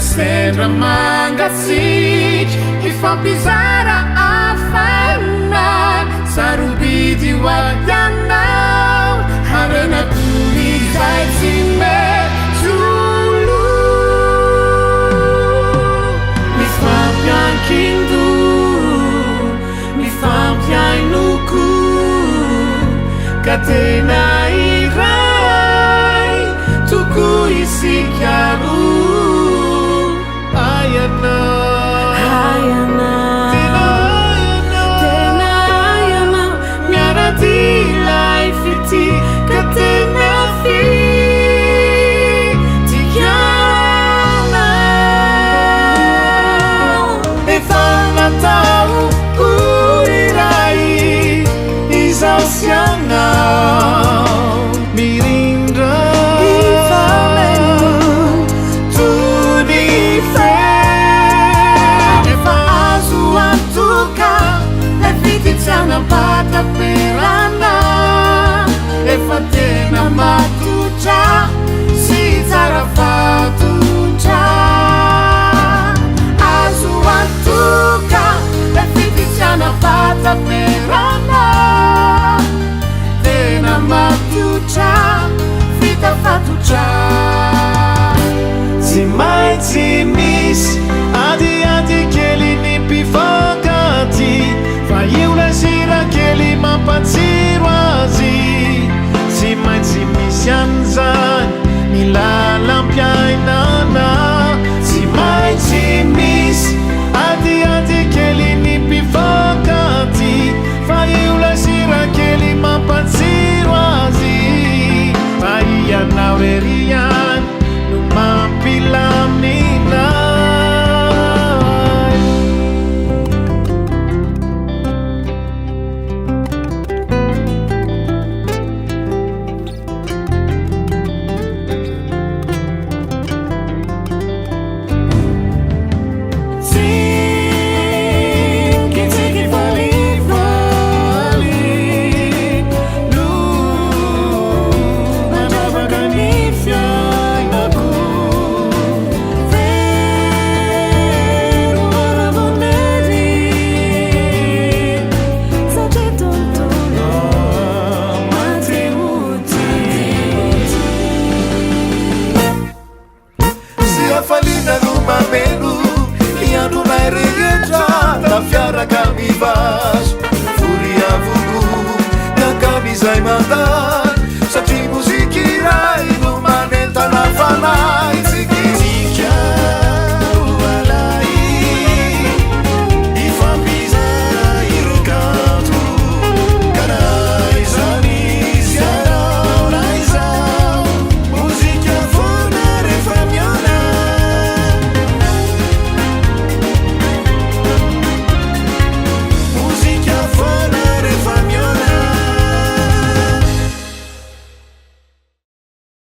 sendra mangatsik ifampizara afanan sarobidy hoatanao harenatolizay tsy mezolo mifampiankindo mifampiainoko ka tena iray toko isikaro ayana tena ayana miaradilay fity ka tena fitiana efa natao iray izao sianao mirindra bata perana efa tena matutra si tsara fatutra azo antoka le fititsiana bata perana tena matutra vita fatutra tsy maintsy misy adiady kely ny mpifankaty fa io lasira kely mampatsiro azy tsy maintsy misy an'izany ny lalam-piainana tsy maintsy misy adiady kely ny mpifankaty fa io lasira kely mampatsiro azy fa ianao reriany no mampilamina Furia vugu, na camisa e mandar, só